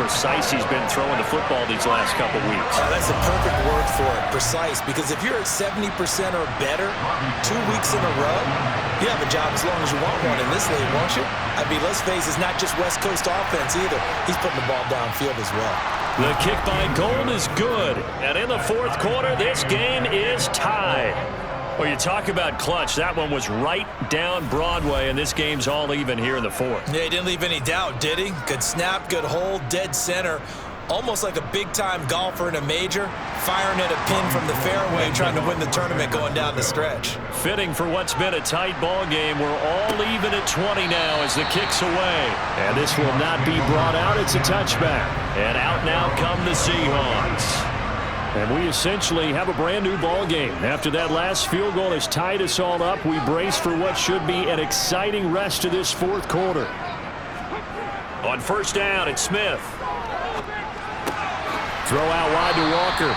precise he's been throwing the football these last couple weeks. That's the perfect word for it, precise, because if you're at 70% or better 2 weeks in a row, you have a job as long as you want one in this league, won't you? I mean, let's face it, it's not just West Coast offense either. He's putting the ball downfield as well. The kick by Gold is good. And in the fourth quarter, this game is tied. Well, you talk about clutch. That one was right down Broadway, and this game's all even here in the fourth. Yeah, he didn't leave any doubt, did he? Good snap, good hold, dead center. Almost like a big-time golfer in a major, firing at a pin from the fairway, trying to win the tournament going down the stretch. Fitting for what's been a tight ball game. We're all even at 20 now as the kick's away. And this will not be brought out. It's a touchback. And out now come the Seahawks. And we essentially have a brand new ball game. After that last field goal has tied us all up, we brace for what should be an exciting rest of this fourth quarter. On first down, it's Smith. Throw out wide to Walker.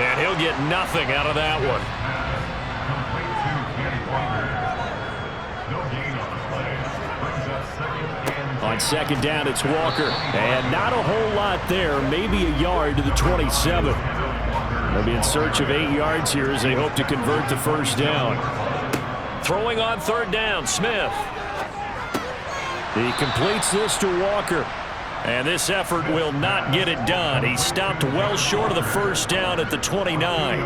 And he'll get nothing out of that one. On second down, it's Walker. And not a whole lot there. Maybe a yard to the 27. They'll be in search of 8 yards here as they hope to convert the first down. Throwing on third down, Smith. He completes this to Walker. And this effort will not get it done. He stopped well short of the first down at the 29.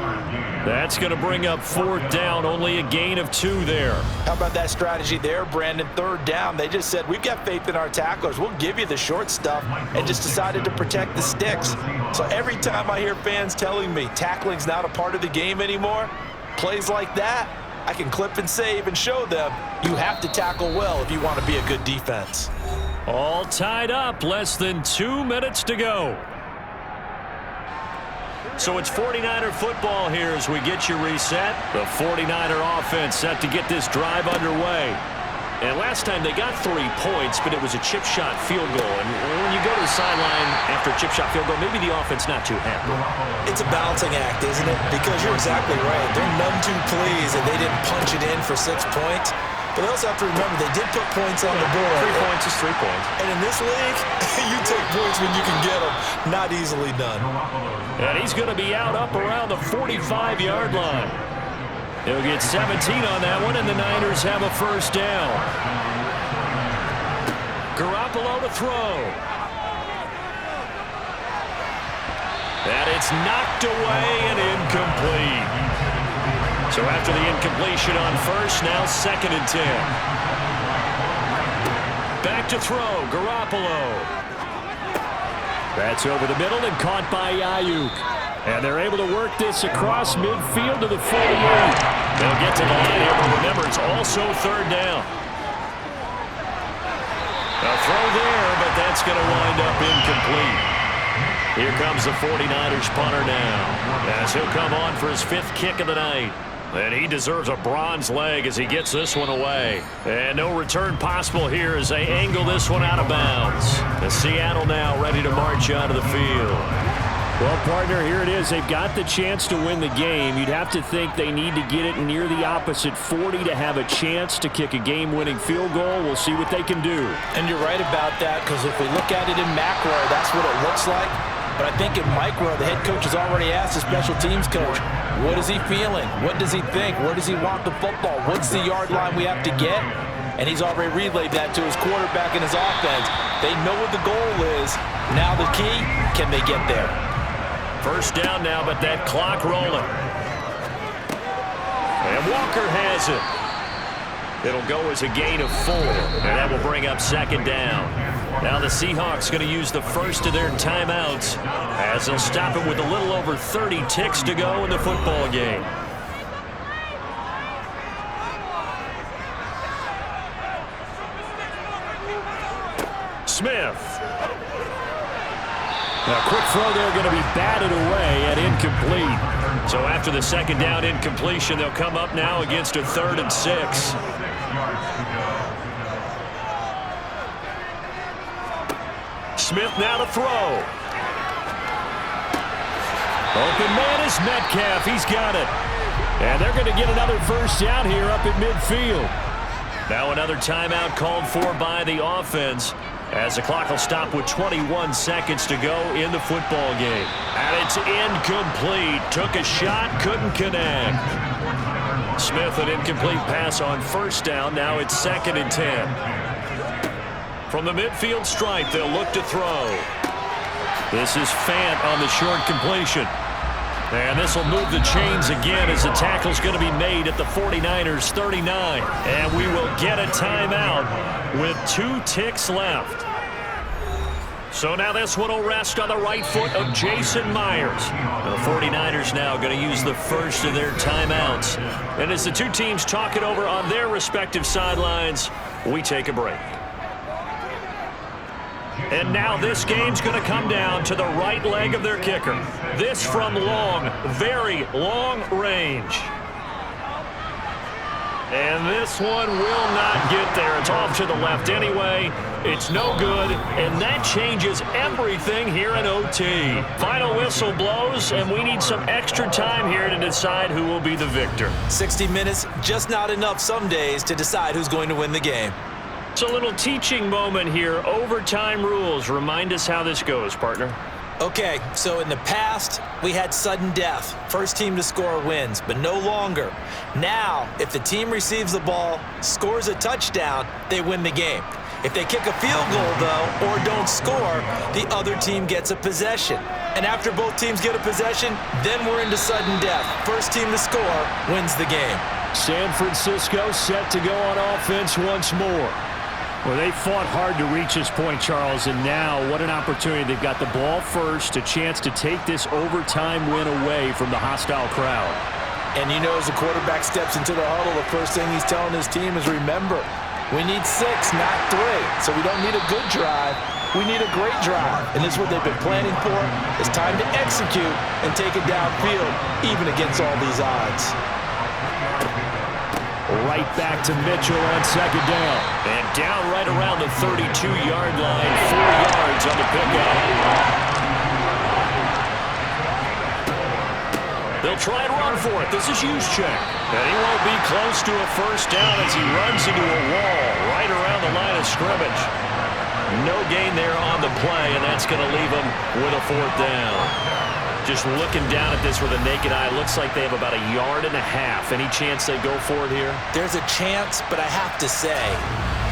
That's going to bring up fourth down, only a gain of 2 there. How about that strategy there, Brandon? Third down, they just said, we've got faith in our tacklers. We'll give you the short stuff, and just decided to protect the sticks. So every time I hear fans telling me tackling's not a part of the game anymore, plays like that, I can clip and save and show them you have to tackle well if you want to be a good defense. All tied up, less than 2 minutes to go. So it's 49er football here as we get you reset. The 49er offense set to get this drive underway. And last time they got 3 points, but it was a chip shot field goal. And when you go to the sideline after a chip shot field goal, maybe the offense not too happy. It's a balancing act, isn't it? Because you're exactly right. They're none too pleased that they didn't punch it in for 6 points. But they also have to remember they did put points on the board. 3 points is 3 points. And in this league, you take points when you can get them. Not easily done. And he's going to be out up around the 45-yard line. He'll get 17 on that one, and the Niners have a first down. Garoppolo to throw. And it's knocked away and incomplete. So after the incompletion on first, now 2nd and 10. Back to throw, Garoppolo. That's over the middle and caught by Ayuk. And they're able to work this across midfield to the 48. They'll get to the line here, but remember, it's also third down. A throw there, but that's going to wind up incomplete. Here comes the 49ers punter now, as he'll come on for his 5th kick of the night. And he deserves a bronze leg as he gets this one away. And no return possible here as they angle this one out of bounds. The Seattle now ready to march out of the field. Well, partner, here it is. They've got the chance to win the game. You'd have to think they need to get it near the opposite 40 to have a chance to kick a game-winning field goal. We'll see what they can do. And you're right about that, because if we look at it in macro, that's what it looks like. But I think in micro, the head coach has already asked the special teams coach, what is he feeling? What does he think? Where does he want the football? What's the yard line we have to get? And he's already relayed that to his quarterback and his offense. They know what the goal is. Now the key, can they get there? First down now, but that clock rolling. And Walker has it. It'll go as a gain of 4, and that will bring up 2nd down. Now the Seahawks going to use the first of their timeouts as they'll stop it with a little over 30 ticks to go in the football game. Smith. A quick throw there going to be batted away and incomplete. So after the 2nd down incompletion, they'll come up now against a 3rd and 6. Smith now to throw. Open man is Metcalf. He's got it. And they're going to get another first down here up at midfield. Now another timeout called for by the offense. As the clock will stop with 21 seconds to go in the football game. And it's incomplete. Took a shot, couldn't connect. Smith, an incomplete pass on first down. Now it's 2nd and 10. From the midfield stripe, they'll look to throw. This is Fant on the short completion. And this will move the chains again as the tackle's going to be made at the 49ers 39. And we will get a timeout with 2 ticks left. So now this one will rest on the right foot of Jason Myers. The 49ers now going to use the first of their timeouts. And as the two teams talk it over on their respective sidelines, we take a break. And now this game's going to come down to the right leg of their kicker. This from long, very long range. And this one will not get there. It's off to the left anyway. It's no good, and that changes everything here in OT. Final whistle blows, and we need some extra time here to decide who will be the victor. 60 minutes, just not enough some days to decide who's going to win the game. It's a little teaching moment here. Overtime rules. Remind us how this goes, partner. Okay, so in the past, we had sudden death. First team to score wins, but no longer. Now, if the team receives the ball, scores a touchdown, they win the game. If they kick a field goal, though, or don't score, the other team gets a possession. And after both teams get a possession, then we're into sudden death. First team to score wins the game. San Francisco set to go on offense once more. Well, they fought hard to reach this point, Charles, and now what an opportunity. They've got the ball first, a chance to take this overtime win away from the hostile crowd. And you know, as the quarterback steps into the huddle, the first thing he's telling his team is, remember, we need 6, not 3. So we don't need a good drive. We need a great drive. And this is what they've been planning for. It's time to execute and take it downfield, even against all these odds. Right back to Mitchell on 2nd down. And down right around the 32-yard line, 4 yards on the pickup. They'll try and run for it. This is Juszczyk. And he won't be close to a first down as he runs into a wall right around the line of scrimmage. No gain there on the play, and that's going to leave him with a 4th down. Just looking down at this with a naked eye, looks like they have about 1.5 yards. Any chance they go for it here? There's a chance, but I have to say,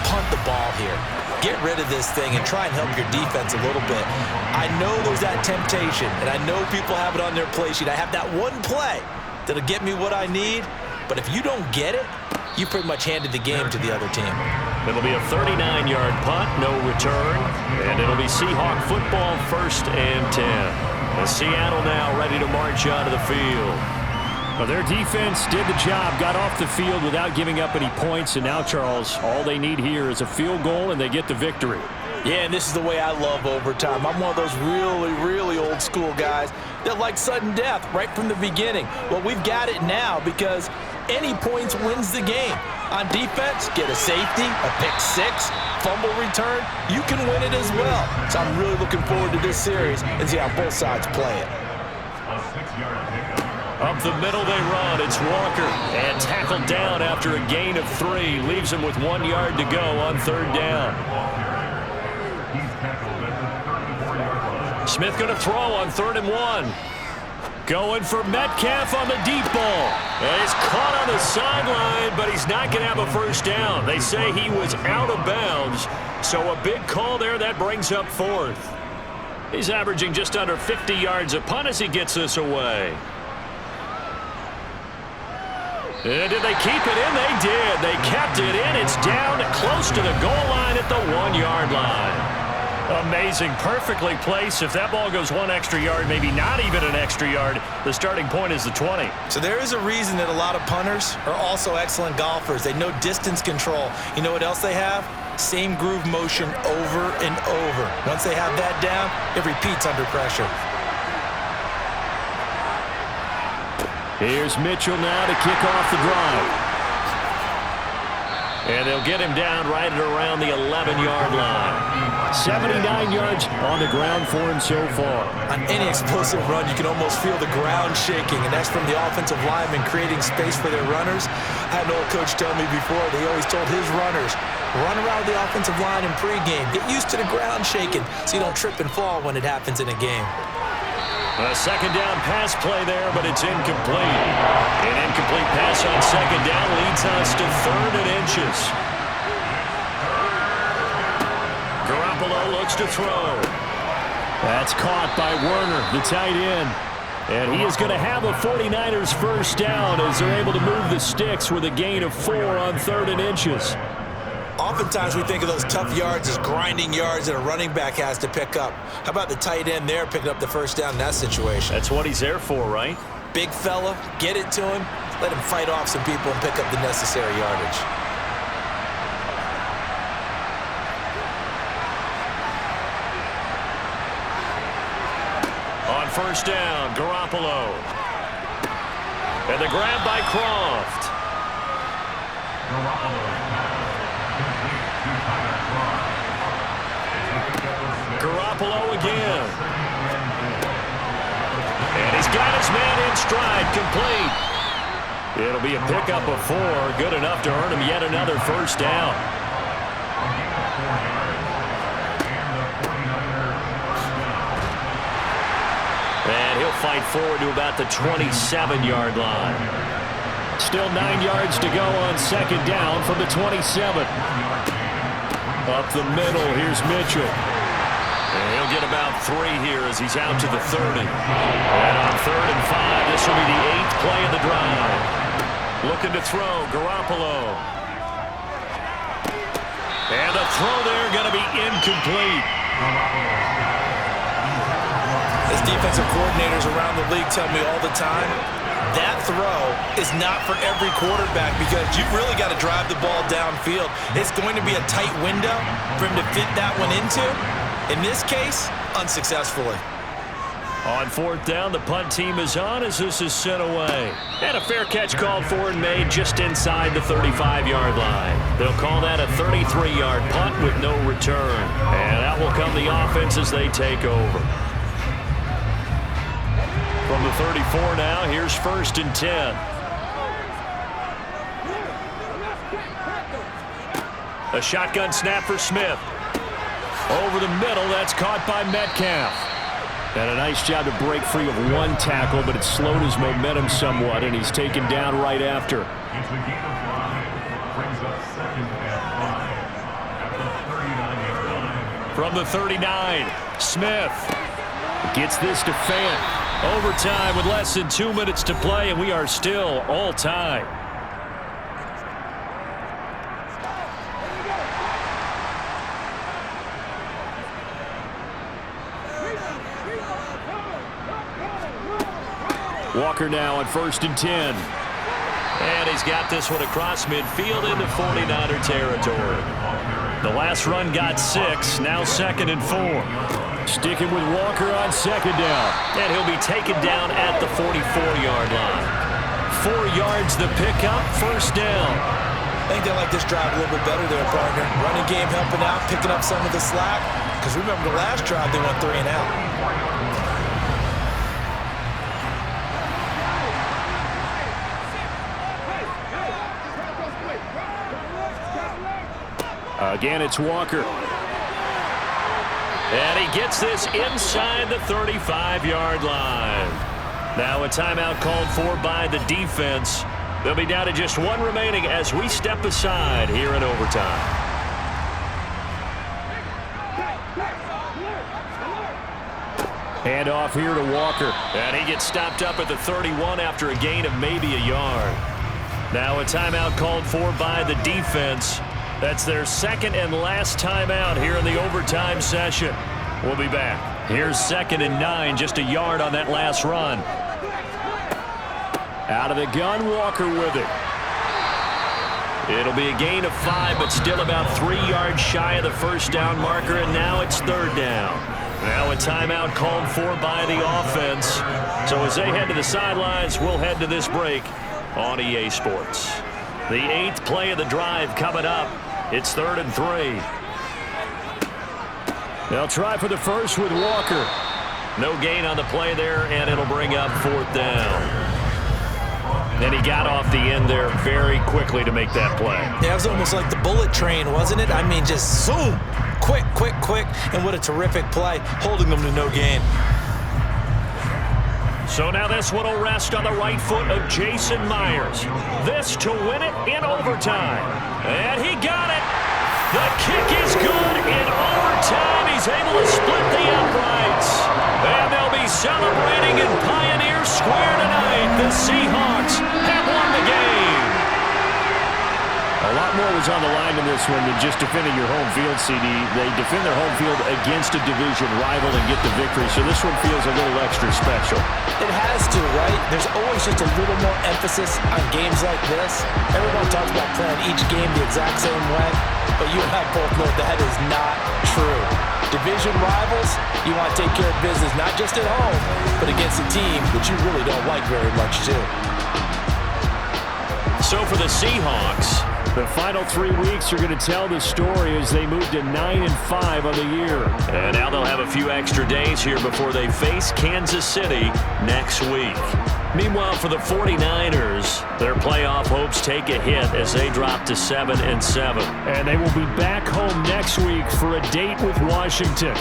punt the ball here. Get rid of this thing and try and help your defense a little bit. I know there's that temptation, and I know people have it on their play sheet. I have that one play that'll get me what I need, but if you don't get it, you pretty much handed the game to the other team. It'll be a 39-yard punt, no return, and it'll be Seahawk football, 1st and 10. Seattle now ready to march onto the field. Well, their defense did the job, got off the field without giving up any points, and now, Charles, all they need here is a field goal, and they get the victory. Yeah, and this is the way I love overtime. I'm one of those really, really old school guys that like sudden death right from the beginning. Well, we've got it now because any points wins the game. On defense, get a safety, a pick 6, fumble return, you can win it as well. So I'm really looking forward to this series and see how both sides play it. Up the middle they run. It's Walker. And tackled down after a gain of 3. Leaves him with 1 yard to go on 3rd down. Smith going to throw on 3rd and 1. Going for Metcalf on the deep ball. And he's caught on the sideline, but he's not going to have a first down. They say he was out of bounds. So a big call there. That brings up 4th. He's averaging just under 50 yards a punt as he gets this away. And did they keep it in? They did. They kept it in. It's down close to the goal line at the 1 yard line. Amazing. Perfectly placed. If that ball goes 1 extra yard, maybe not even an extra yard, the starting point is the 20. So there is a reason that a lot of punters are also excellent golfers. They know distance control. You know what else they have? Same groove motion over and over. Once they have that down, it repeats under pressure. Here's Mitchell now to kick off the drive. And they'll get him down right at around the 11 yard line. 79 yards on the ground for him so far. On any explosive run, you can almost feel the ground shaking, and that's from the offensive linemen creating space for their runners. I had an old coach tell me before, they always told his runners, run around the offensive line in pregame. Get used to the ground shaking so you don't trip and fall when it happens in a game. A second down pass play there, but it's incomplete. An incomplete pass on second down leads us to 3rd and inches. Garoppolo looks to throw. That's caught by Werner, the tight end. And he is going to have a 49ers first down as they're able to move the sticks with a gain of 4 on 3rd and inches. Oftentimes we think of those tough yards as grinding yards that a running back has to pick up. How about the tight end there picking up the first down in that situation? That's what he's there for, right? Big fella, get it to him, let him fight off some people and pick up the necessary yardage. On first down, Garoppolo. And the grab by Croft. Garoppolo again. And he's got his man in stride, complete. It'll be a pickup of 4, good enough to earn him yet another first down. And he'll fight forward to about the 27-yard line. Still 9 yards to go on second down from the 27. Up the middle, here's Mitchell. And he'll get about 3 here as he's out to the 30. And on 3rd and 5, this will be the 8th play of the drive. Looking to throw, Garoppolo. And the throw there going to be incomplete. As defensive coordinators around the league tell me all the time, that throw is not for every quarterback because you've really got to drive the ball downfield. It's going to be a tight window for him to fit that one into. In this case, unsuccessfully. On 4th down, the punt team is on as this is sent away. And a fair catch called for and made just inside the 35-yard line. They'll call that a 33-yard punt with no return. And that will come the offense as they take over. From the 34 now, here's 1st and 10. A shotgun snap for Smith. Over the middle, that's caught by Metcalf. And a nice job to break free of 1 tackle, but it slowed his momentum somewhat, and he's taken down right after. From the 39, Smith gets this to Fant. Overtime with less than 2 minutes to play, and we are still all tied. Walker now on 1st and 10. And he's got this one across midfield into 49er territory. The last run got 6, now 2nd and 4. Sticking with Walker on second down. And he'll be taken down at the 44-yard line. 4 yards the pickup, first down. I think they like this drive a little bit better there, partner. Running game helping out, picking up some of the slack. Because remember the last drive, they went 3 and out. Again, it's Walker. And he gets this inside the 35-yard line. Now a timeout called for by the defense. They'll be down to just 1 remaining as we step aside here in overtime. Hand off here to Walker. And he gets stopped up at the 31 after a gain of maybe a yard. Now a timeout called for by the defense. That's their 2nd and last timeout here in the overtime session. We'll be back. Here's 2nd and 9, just a yard on that last run. Out of the gun, Walker with it. It'll be a gain of 5, but still about 3 yards shy of the first down marker, and now it's 3rd down. Now a timeout called for by the offense. So as they head to the sidelines, we'll head to this break on EA Sports. The 8th play of the drive coming up. It's 3rd and 3. They'll try for the first with Walker. No gain on the play there, and it'll bring up 4th down. And he got off the end there very quickly to make that play. Yeah, it was almost like the bullet train, wasn't it? I mean, just zoom. Quick, quick, quick. And what a terrific play, holding them to no gain. So now this one will rest on the right foot of Jason Myers. This to win it in overtime. And he got it. The kick is good in overtime. He's able to split the uprights. And they'll be celebrating in Pioneer Square tonight. The Seahawks have won the game. A lot more was on the line in this one than just defending your home field, CD. They defend their home field against a division rival and get the victory, so this one feels a little extra special. It has to, right? There's always just a little more emphasis on games like this. Everyone talks about playing each game the exact same way, but you and I both know that is not true. Division rivals, you want to take care of business, not just at home, but against a team that you really don't like very much, too. So for the Seahawks, the final 3 weeks are going to tell the story as they move to 9-5 on the year. And now they'll have a few extra days here before they face Kansas City next week. Meanwhile, for the 49ers, their playoff hopes take a hit as they drop to 7-7. And they will be back home next week for a date with Washington.